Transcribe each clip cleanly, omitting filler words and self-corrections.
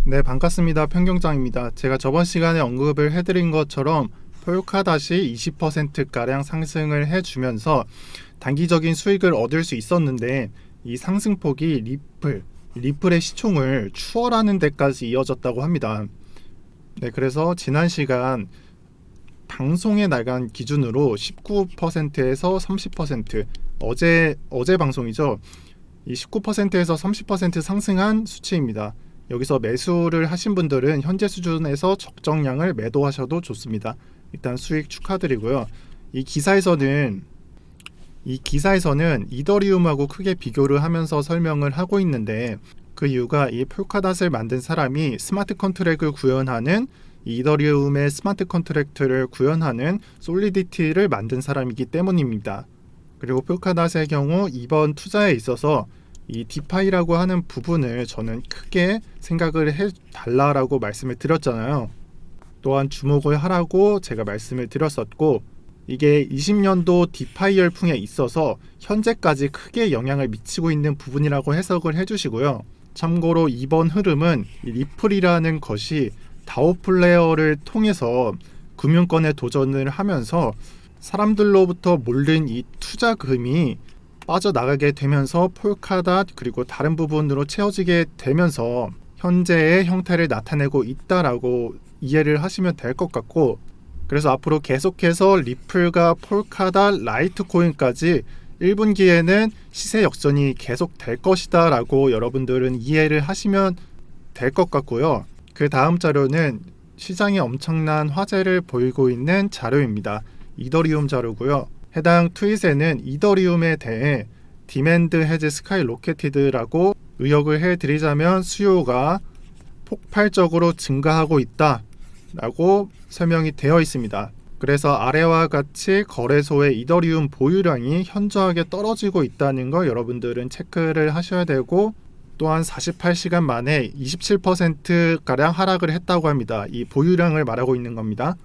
네, 반갑습니다. 편경장입니다. 제가 저번 시간에 언급을 해드린 것처럼 폴카닷이 20%가량 상승을 해주면서 단기적인 수익을 얻을 수 있었는데, 이 상승폭이 리플의 시총을 추월하는 데까지 이어졌다고 합니다. 네, 그래서 지난 시간 방송에 나간 기준으로 19%에서 30%, 어제 방송이죠. 이 19%에서 30% 상승한 수치입니다. 여기서 매수를 하신 분들은 현재 수준에서 적정량을 매도하셔도 좋습니다. 일단 수익 축하드리고요. 이 기사에서는 이더리움하고 크게 비교를 하면서 설명을 하고 있는데, 그 이유가 이 폴카닷을 만든 사람이 스마트 컨트랙을 구현하는 이더리움의 스마트 컨트랙트를 구현하는 솔리디티를 만든 사람이기 때문입니다. 그리고 폴카닷의 경우 이번 투자에 있어서 이 디파이라고 하는 부분을 저는 크게 생각을 해달라고 말씀을 드렸잖아요. 또한 주목을 하라고 제가 말씀을 드렸었고, 이게 20년도 디파이 열풍에 있어서 현재까지 크게 영향을 미치고 있는 부분이라고 해석을 해주시고요. 참고로 이번 흐름은 리플이라는 것이 다오 플레이어를 통해서 금융권에 도전을 하면서 사람들로부터 몰린 이 투자금이 빠져나가게 되면서 폴카닷 그리고 다른 부분으로 채워지게 되면서 현재의 형태를 나타내고 있다라고 이해를 하시면 될 것 같고, 그래서 앞으로 계속해서 리플과 폴카닷, 라이트코인까지 1분기에는 시세 역전이 계속 될 것이다 라고 여러분들은 이해를 하시면 될 것 같고요. 그 다음 자료는 시장에 엄청난 화제를 보이고 있는 자료입니다. 이더리움 자료고요. 해당 트윗에는 이더리움에 대해 디맨드 해즈 스카이 로켓티드라고 의역을 해드리자면 수요가 폭발적으로 증가하고 있다 라고 설명이 되어 있습니다. 그래서 아래와 같이 거래소의 이더리움 보유량이 현저하게 떨어지고 있다는 걸 여러분들은 체크를 하셔야 되고, 또한 48시간 만에 27%가량 하락을 했다고 합니다. 이 보유량을 말하고 있는 겁니다.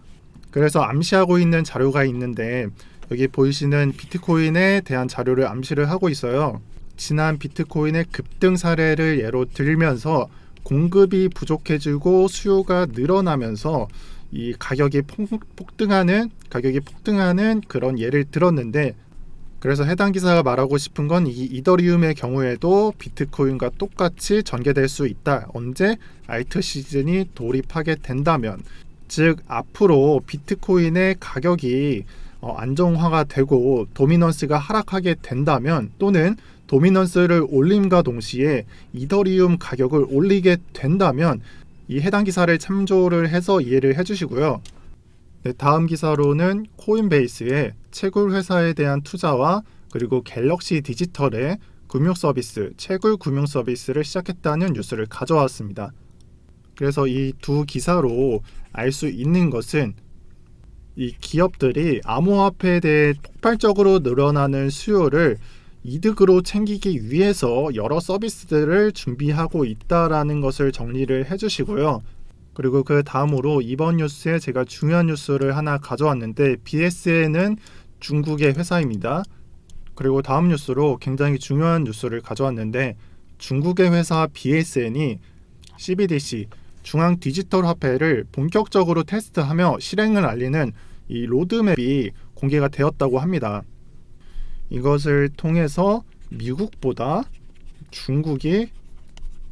그래서 암시하고 있는 자료가 있는데, 여기 보이시는 비트코인에 대한 자료를 암시를 하고 있어요. 지난 비트코인의 급등 사례를 예로 들면서 공급이 부족해지고 수요가 늘어나면서 이 가격이 폭등하는 그런 예를 들었는데, 그래서 해당 기사가 말하고 싶은 건 이 이더리움의 경우에도 비트코인과 똑같이 전개될 수 있다. 언제? 알트 시즌이 돌입하게 된다면, 즉 앞으로 비트코인의 가격이 안정화가 되고 도미넌스가 하락하게 된다면, 또는 도미넌스를 올림과 동시에 이더리움 가격을 올리게 된다면 이 해당 기사를 참조를 해서 이해를 해주시고요. 네, 다음 기사로는 코인베이스의 채굴 회사에 대한 투자와 그리고 갤럭시 디지털의 금융 서비스, 채굴 금융 서비스를 시작했다는 뉴스를 가져왔습니다. 그래서 이 두 기사로 알 수 있는 것은, 이 기업들이 암호화폐에 대해 폭발적으로 늘어나는 수요를 이득으로 챙기기 위해서 여러 서비스들을 준비하고 있다라는 것을 정리를 해주시고요. 그리고 그 다음으로 이번 뉴스에 제가 중요한 뉴스를 하나 가져왔는데, BSN은 중국의 회사입니다. 그리고 다음 뉴스로 굉장히 중요한 뉴스를 가져왔는데, 중국의 회사 BSN이 CBDC, 중앙 디지털 화폐를 본격적으로 테스트하며 실행을 알리는 이 로드맵이 공개가 되었다고 합니다. 이것을 통해서 미국보다 중국이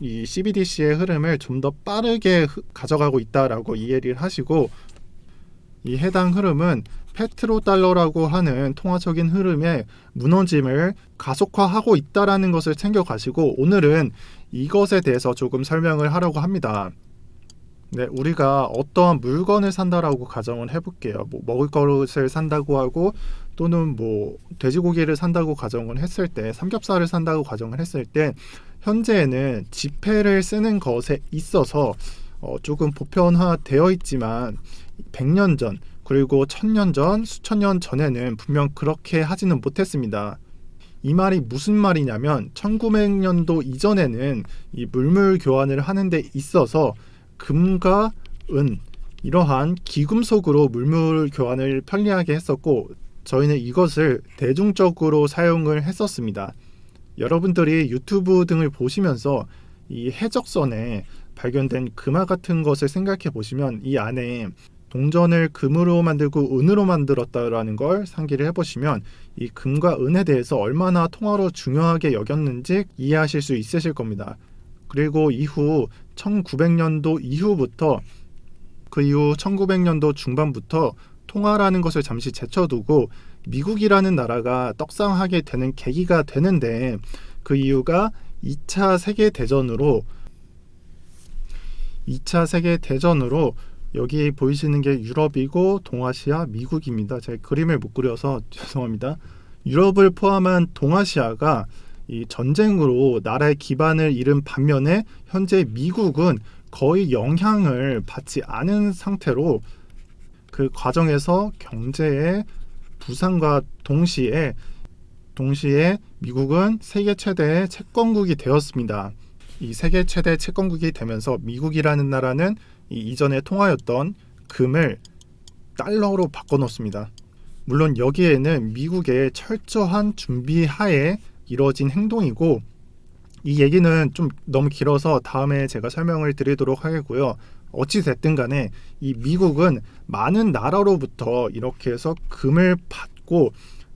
이 CBDC의 흐름을 좀 더 빠르게 가져가고 있다라고 이해를 하시고, 이 해당 흐름은 페트로달러라고 하는 통화적인 흐름의 무너짐을 가속화하고 있다라는 것을 챙겨가시고, 오늘은 이것에 대해서 조금 설명을 하려고 합니다. 네, 우리가 어떠한 물건을 산다라고 가정을 해볼게요. 먹을 것을 산다고 하고, 또는 돼지고기를 산다고 가정을 했을 때, 삼겹살을 산다고 가정을 했을 때, 현재에는 지폐를 쓰는 것에 있어서 조금 보편화되어 있지만 100년 전, 그리고 1000년 전, 수천 년 전에는 분명 그렇게 하지는 못했습니다. 이 말이 무슨 말이냐면, 1900년도 이전에는 이 물물 교환을 하는 데 있어서 금과 은, 이러한 기금속으로 물물 교환을 편리하게 했었고, 저희는 이것을 대중적으로 사용을 했었습니다. 여러분들이 유튜브 등을 보시면서 이 해적선에 발견된 금화 같은 것을 생각해 보시면 이 안에 동전을 금으로 만들고 은으로 만들었다라는 걸 상기를 해보시면 이 금과 은에 대해서 얼마나 통화로 중요하게 여겼는지 이해하실 수 있으실 겁니다. 그리고 이후 1900년도 이후부터 그 이후 1900년도 중반부터 통화라는 것을 잠시 제쳐두고 미국이라는 나라가 떡상하게 되는 계기가 되는데 그 이유가 2차 세계대전으로 여기 보이시는 게 유럽이고 동아시아, 미국입니다. 제가 그림을 못 그려서 죄송합니다. 유럽을 포함한 동아시아가 이 전쟁으로 나라의 기반을 잃은 반면에 현재 미국은 거의 영향을 받지 않은 상태로 그 과정에서 경제의 부상과 동시에 미국은 세계 최대의 채권국이 되었습니다. 이 세계 최대 채권국이 되면서 미국이라는 나라는 이전에 통화였던 금을 달러로 바꿔놓습니다. 물론 여기에는 미국의 철저한 준비 하에 이루어진 행동이고 이 얘기는 좀 너무 길어서 다음에 제가 설명을 드리도록 하겠고요. 어찌 됐든 간에 이 미국은 많은 나라로부터 이렇게 해서 금을 받고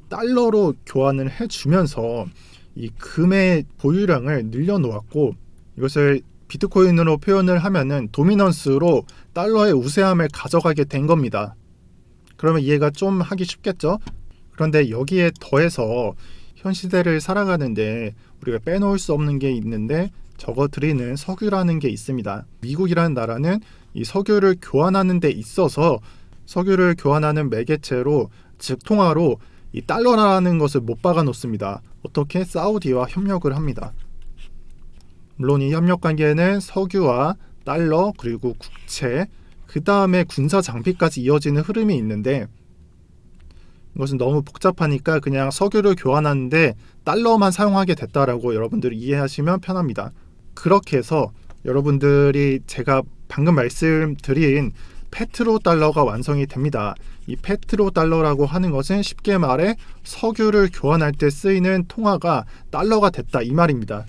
달러로 교환을 해주면서 이 금의 보유량을 늘려놓았고 이것을 비트코인으로 표현을 하면은 도미넌스로 달러의 우세함을 가져가게 된 겁니다. 그러면 이해가 좀 하기 쉽겠죠? 그런데 여기에 더해서 현 시대를 살아가는데 우리가 빼놓을 수 없는 게 있는데 적어드리는 석유라는 게 있습니다. 미국이라는 나라는 이 석유를 교환하는 데 있어서 석유를 교환하는 매개체로 즉 통화로 이 달러라는 것을 못 박아 놓습니다. 어떻게? 사우디와 협력을 합니다. 물론 이 협력 관계에는 석유와 달러 그리고 국채 그 다음에 군사 장비까지 이어지는 흐름이 있는데 이것은 너무 복잡하니까 그냥 석유를 교환하는데 달러만 사용하게 됐다라고 여러분들이 이해하시면 편합니다. 그렇게 해서 여러분들이 제가 방금 말씀드린 페트로 달러가 완성이 됩니다. 이 페트로 달러라고 하는 것은 쉽게 말해 석유를 교환할 때 쓰이는 통화가 달러가 됐다 이 말입니다.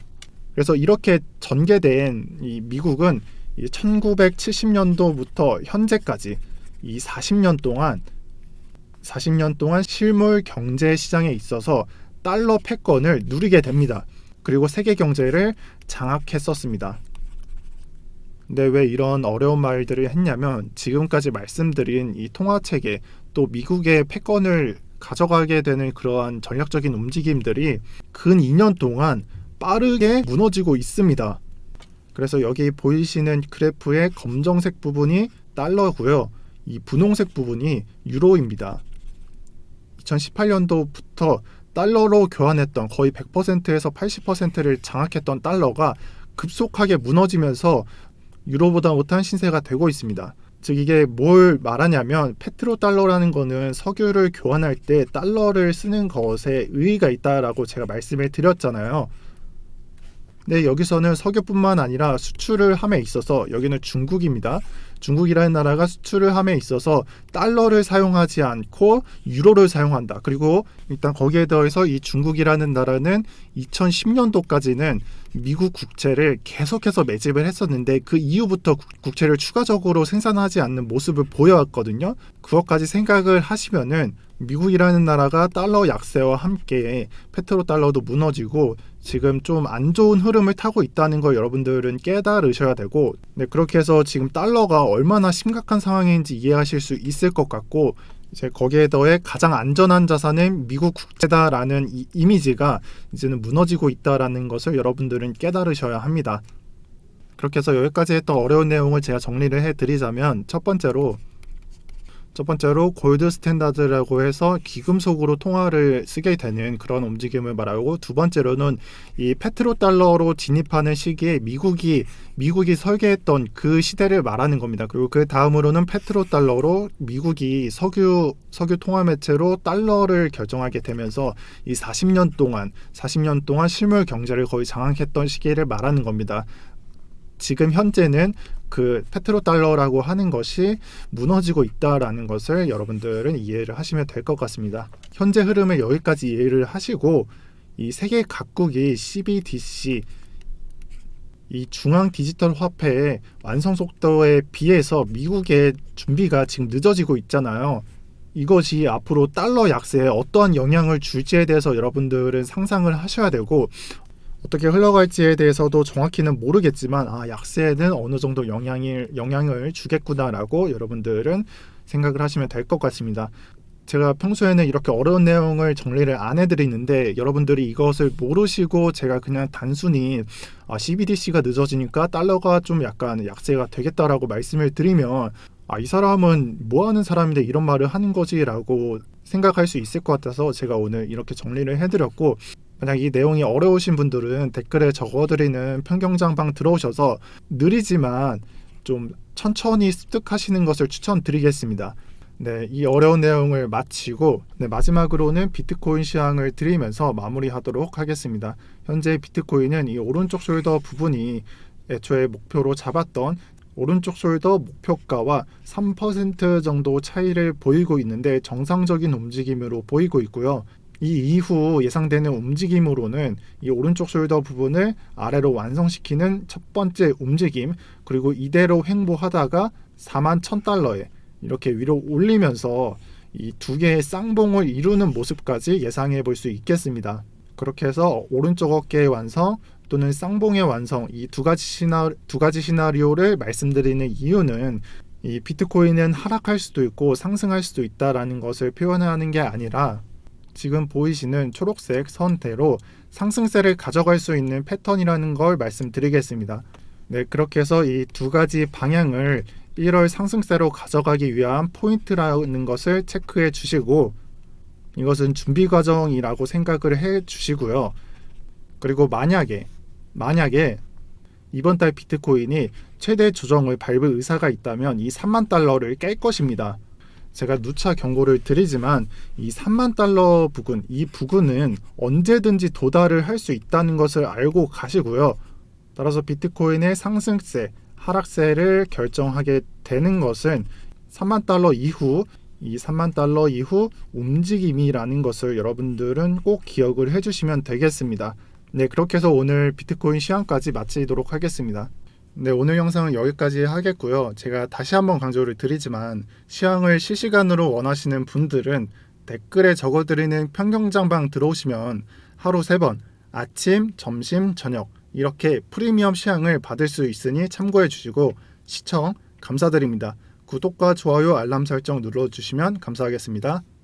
그래서 이렇게 전개된 이 미국은 1970년도부터 현재까지 이 40년 동안 실물 경제 시장에 있어서 달러 패권을 누리게 됩니다. 그리고 세계 경제를 장악했었습니다. 근데 왜 이런 어려운 말들을 했냐면 지금까지 말씀드린 이 통화체계 또 미국의 패권을 가져가게 되는 그러한 전략적인 움직임들이 근 2년 동안 빠르게 무너지고 있습니다. 그래서 여기 보이시는 그래프의 검정색 부분이 달러고요. 이 분홍색 부분이 유로입니다. 2018년도부터 달러로 교환했던 거의 100%에서 80%를 장악했던 달러가 급속하게 무너지면서 유로보다 못한 신세가 되고 있습니다. 즉 이게 뭘 말하냐면 페트로 달러라는 거는 석유를 교환할 때 달러를 쓰는 것에 의의가 있다라고 제가 말씀을 드렸잖아요. 근데 여기서는 석유뿐만 아니라 수출을 함에 있어서 여기는 중국입니다. 중국이라는 나라가 수출을 함에 있어서 달러를 사용하지 않고 유로를 사용한다. 그리고 일단 거기에 더해서 이 중국이라는 나라는 2010년도까지는 미국 국채를 계속해서 매집을 했었는데 그 이후부터 국채를 추가적으로 생산하지 않는 모습을 보여왔거든요. 그것까지 생각을 하시면은 미국이라는 나라가 달러 약세와 함께 페트로 달러도 무너지고 지금 좀 안 좋은 흐름을 타고 있다는 걸 여러분들은 깨달으셔야 되고 그렇게 해서 지금 달러가 얼마나 심각한 상황인지 이해하실 수 있을 것 같고 이제 거기에 더해 가장 안전한 자산은 미국 국채다라는 이 이미지가 이제는 무너지고 있다라는 것을 여러분들은 깨달으셔야 합니다. 그렇게 해서 여기까지 했던 어려운 내용을 제가 정리를 해드리자면 첫 번째로 골드 스탠다드라고 해서 귀금속으로 통화를 쓰게 되는 그런 움직임을 말하고 두 번째로는 이 페트로 달러로 진입하는 시기에 미국이 설계했던 그 시대를 말하는 겁니다. 그리고 그 다음으로는 페트로 달러로 미국이 석유 통화 매체로 달러를 결정하게 되면서 이 40년 동안 실물 경제를 거의 장악했던 시기를 말하는 겁니다. 지금 현재는 그 페트로 달러라고 하는 것이 무너지고 있다라는 것을 여러분들은 이해를 하시면 될 것 같습니다. 현재 흐름을 여기까지 이해를 하시고 이 세계 각국이 CBDC 이 중앙 디지털 화폐의 완성 속도에 비해서 미국의 준비가 지금 늦어지고 있잖아요. 이것이 앞으로 달러 약세에 어떠한 영향을 줄지에 대해서 여러분들은 상상을 하셔야 되고, 어떻게 흘러갈지에 대해서도 정확히는 모르겠지만 약세에는 어느 정도 영향을 주겠구나라고 여러분들은 생각을 하시면 될 것 같습니다. 제가 평소에는 이렇게 어려운 내용을 정리를 안 해드리는데 여러분들이 이것을 모르시고 제가 그냥 단순히 CBDC가 늦어지니까 달러가 좀 약간 약세가 되겠다라고 말씀을 드리면 이 사람은 뭐하는 사람인데 이런 말을 하는 거지 라고 생각할 수 있을 것 같아서 제가 오늘 이렇게 정리를 해드렸고, 만약 이 내용이 어려우신 분들은 댓글에 적어드리는 평경장방 들어오셔서 느리지만 좀 천천히 습득하시는 것을 추천드리겠습니다. 네, 이 어려운 내용을 마치고 마지막으로는 비트코인 시황을 드리면서 마무리하도록 하겠습니다. 현재 비트코인은 이 오른쪽 숄더 부분이 애초에 목표로 잡았던 오른쪽 숄더 목표가와 3% 정도 차이를 보이고 있는데 정상적인 움직임으로 보이고 있고요. 이 이후 예상되는 움직임으로는 이 오른쪽 숄더 부분을 아래로 완성시키는 첫 번째 움직임, 그리고 이대로 횡보하다가 41,000달러에 이렇게 위로 올리면서 이 두 개의 쌍봉을 이루는 모습까지 예상해 볼 수 있겠습니다. 그렇게 해서 오른쪽 어깨의 완성 또는 쌍봉의 완성, 이 두 가지 시나리오를 말씀드리는 이유는 이 비트코인은 하락할 수도 있고 상승할 수도 있다라는 것을 표현하는 게 아니라 지금 보이시는 초록색 선대로 상승세를 가져갈 수 있는 패턴이라는 걸 말씀드리겠습니다. 네, 그렇게 해서 이 두 가지 방향을 1월 상승세로 가져가기 위한 포인트라는 것을 체크해 주시고, 이것은 준비 과정이라고 생각을 해 주시고요. 그리고 만약에 이번 달 비트코인이 최대 조정을 밟을 의사가 있다면 이 3만 달러를 깰 것입니다. 제가 누차 경고를 드리지만 이 3만 달러 부근, 이 부근은 언제든지 도달을 할 수 있다는 것을 알고 가시고요. 따라서 비트코인의 상승세, 하락세를 결정하게 되는 것은 3만 달러 이후, 이 3만 달러 이후 움직임이라는 것을 여러분들은 꼭 기억을 해주시면 되겠습니다. 네, 그렇게 해서 오늘 비트코인 시황까지 마치도록 하겠습니다. 네, 오늘 영상은 여기까지 하겠고요. 제가 다시 한번 강조를 드리지만 시황을 실시간으로 원하시는 분들은 댓글에 적어드리는 평경장방 들어오시면 하루 3번, 아침, 점심, 저녁 이렇게 프리미엄 시황을 받을 수 있으니 참고해 주시고 시청 감사드립니다. 구독과 좋아요, 알람 설정 눌러주시면 감사하겠습니다.